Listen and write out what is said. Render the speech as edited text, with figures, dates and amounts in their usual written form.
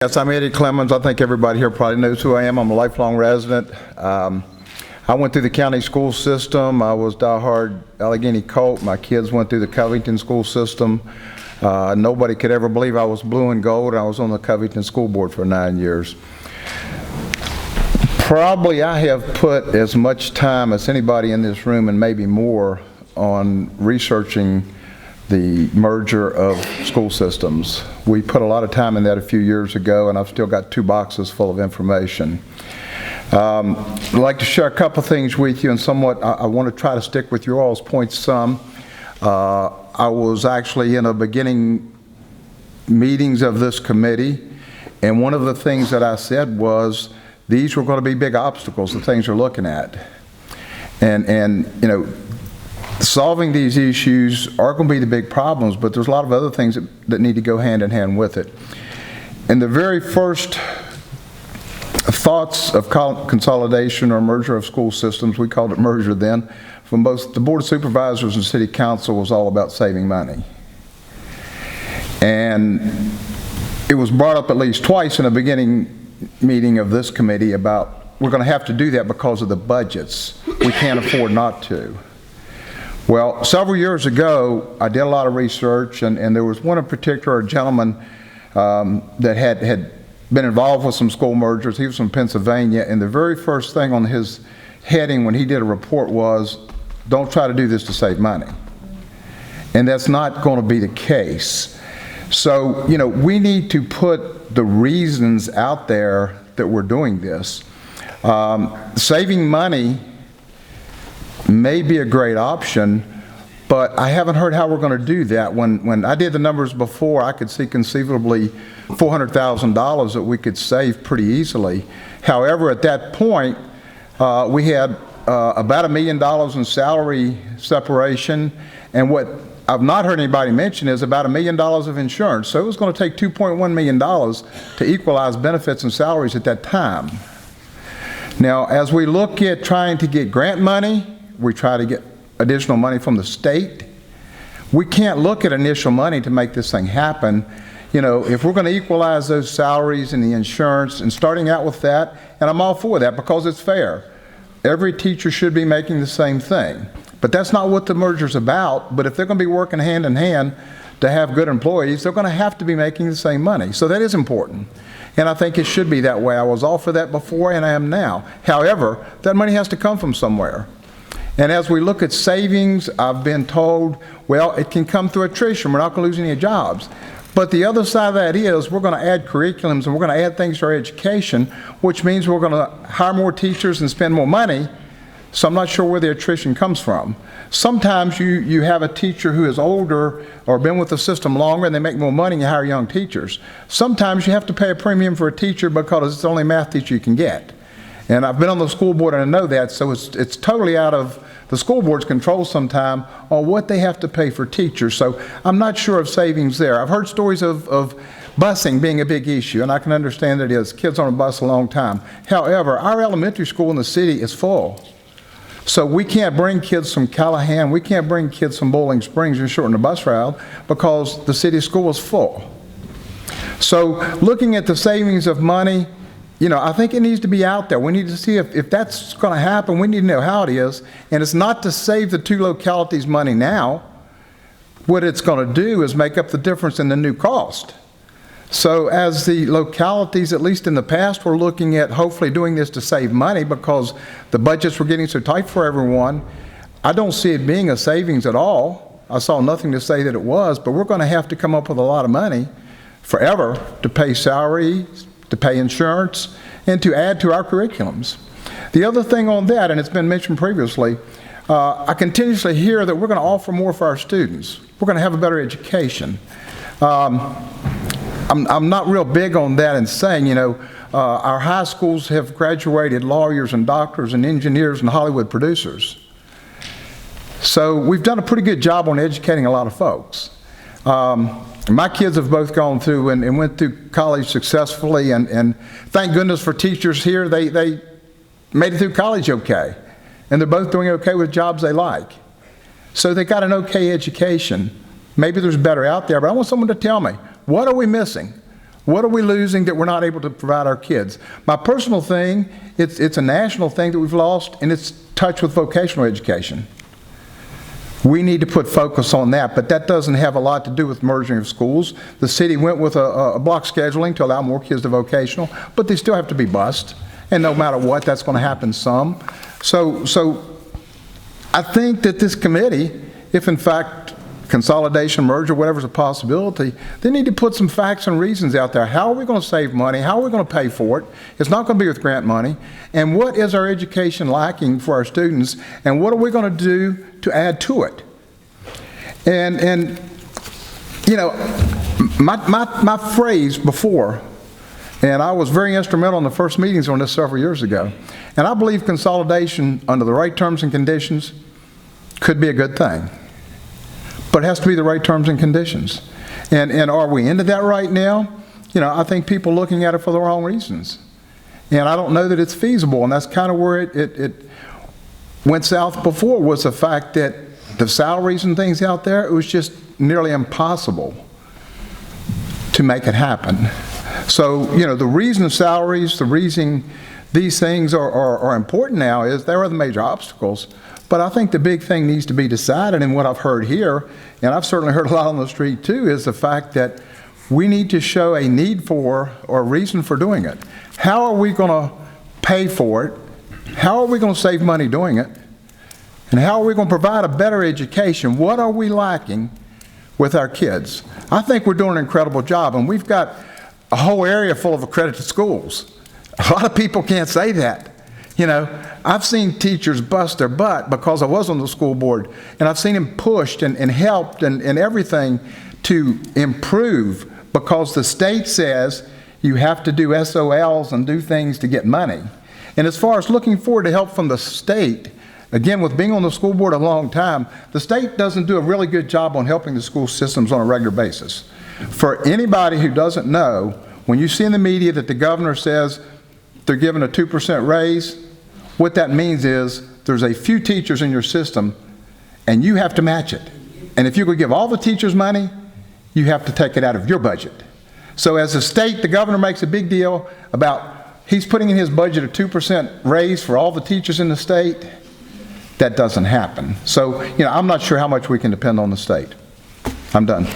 Yes, I'm Eddy Clemons. I think everybody here probably knows who I am. I'm a lifelong resident. I went through the county school system. I was diehard Allegheny Colt. My kids went through the Covington school system. Nobody could ever believe I was blue and gold. I was on the Covington school board for 9 years. Probably I have put as much time as anybody in this room, and maybe more, on researching the merger of school systems. We put a lot of time in that a few years ago, and I've still got 2 boxes full of information. I'd like to share a couple things with you, and somewhat I want to try to stick with your all's points some. I was actually in the beginning meetings of this committee, and one of the things that I said was these were going to be big obstacles, the things we're looking at. And you know, solving these issues are going to be the big problems, but there's a lot of other things that need to go hand in hand with it. And the very first thoughts of consolidation or merger of school systems, we called it merger then, from both the Board of Supervisors and City Council, was all about saving money. And it was brought up at least twice in a beginning meeting of this committee about we're going to have to do that because of the budgets. We can't afford not to. Well, several years ago, I did a lot of research, and there was one in particular, a gentleman that had been involved with some school mergers. He was from Pennsylvania, and the very first thing on his heading when he did a report was, don't try to do this to save money. And that's not going to be the case. So, you know, we need to put the reasons out there that we're doing this. Saving money may be a great option, but I haven't heard how we're going to do that. When I did the numbers before, I could see conceivably $400,000 that we could save pretty easily. However, at that point, we had about $1 million in salary separation, and what I've not heard anybody mention is about $1 million of insurance. So it was going to take $2.1 million to equalize benefits and salaries at that time. Now, as we look at trying to get grant money, we try to get additional money from the state. We can't look at initial money to make this thing happen. You know, if we're going to equalize those salaries and the insurance, and starting out with that, and I'm all for that because it's fair. Every teacher should be making the same thing. But that's not what the merger's about. But if they're going to be working hand in hand to have good employees, they're going to have to be making the same money. So that is important. And I think it should be that way. I was all for that before, and I am now. However, that money has to come from somewhere. And as we look at savings, I've been told, well, it can come through attrition. We're not going to lose any jobs. But the other side of that is we're going to add curriculums, and we're going to add things to our education, which means we're going to hire more teachers and spend more money. So I'm not sure where the attrition comes from. Sometimes you have a teacher who is older or been with the system longer, and they make more money and you hire young teachers. Sometimes you have to pay a premium for a teacher because it's the only math teacher you can get. And I've been on the school board and I know that, so it's totally out of the school board's control sometime on what they have to pay for teachers. So I'm not sure of savings there. I've heard stories of busing being a big issue, and I can understand that it is. Kids on a bus a long time. However, our elementary school in the city is full. So we can't bring kids from Callahan, we can't bring kids from Bowling Springs and shorten the bus route because the city school is full. So looking at the savings of money, you know, I think it needs to be out there. We need to see if that's going to happen. We need to know how it is. And it's not to save the 2 localities money now. What it's going to do is make up the difference in the new cost. So as the localities, at least in the past, we're looking at hopefully doing this to save money because the budgets were getting so tight for everyone. I don't see it being a savings at all. I saw nothing to say that it was, but we're going to have to come up with a lot of money forever to pay salaries, to pay insurance, and to add to our curriculums. The other thing on that, and it's been mentioned previously, I continuously hear that we're going to offer more for our students. We're going to have a better education. I'm not real big on that and saying, you know, our high schools have graduated lawyers and doctors and engineers and Hollywood producers. So we've done a pretty good job on educating a lot of folks. My kids have both gone through and went through college successfully, and thank goodness for teachers here. They made it through college okay, and they're both doing okay with jobs they like. So they got an okay education. Maybe there's better out there, but I want someone to tell me, what are we missing? What are we losing that we're not able to provide our kids? My personal thing, it's a national thing that we've lost, and it's touch with vocational education. We need to put focus on that, but that doesn't have a lot to do with merging of schools. The city went with a block scheduling to allow more kids to vocational, but they still have to be bused, and no matter what, that's going to happen some. So I think that this committee, if in fact consolidation, merger, whatever's a possibility, they need to put some facts and reasons out there. How are we going to save money? How are we going to pay for it? It's not going to be with grant money. And what is our education lacking for our students? And what are we going to do to add to it? And you know, my phrase before, and I was very instrumental in the first meetings on this several years ago, and I believe consolidation under the right terms and conditions could be a good thing. But it has to be the right terms and conditions. And are we into that right now? You know, I think people are looking at it for the wrong reasons. And I don't know that it's feasible, and that's kind of where it went south before, was the fact that the salaries and things out there, it was just nearly impossible to make it happen. So, you know, the reason salaries, the reason these things are important now is there are the major obstacles. But I think the big thing needs to be decided, and what I've heard here, and I've certainly heard a lot on the street too, is the fact that we need to show a need for or a reason for doing it. How are we going to pay for it? How are we going to save money doing it? And how are we going to provide a better education? What are we lacking with our kids? I think we're doing an incredible job, and we've got a whole area full of accredited schools. A lot of people can't say that. You know, I've seen teachers bust their butt because I was on the school board, and I've seen them pushed and helped and everything to improve because the state says you have to do SOLs and do things to get money. And as far as looking forward to help from the state, again, with being on the school board a long time, the state doesn't do a really good job on helping the school systems on a regular basis. For anybody who doesn't know, when you see in the media that the governor says they're giving a 2% raise, what that means is there's a few teachers in your system and you have to match it. And if you're going to give all the teachers money, you have to take it out of your budget. So as a state, the governor makes a big deal about he's putting in his budget a 2% raise for all the teachers in the state. That doesn't happen. So, you know, I'm not sure how much we can depend on the state. I'm done.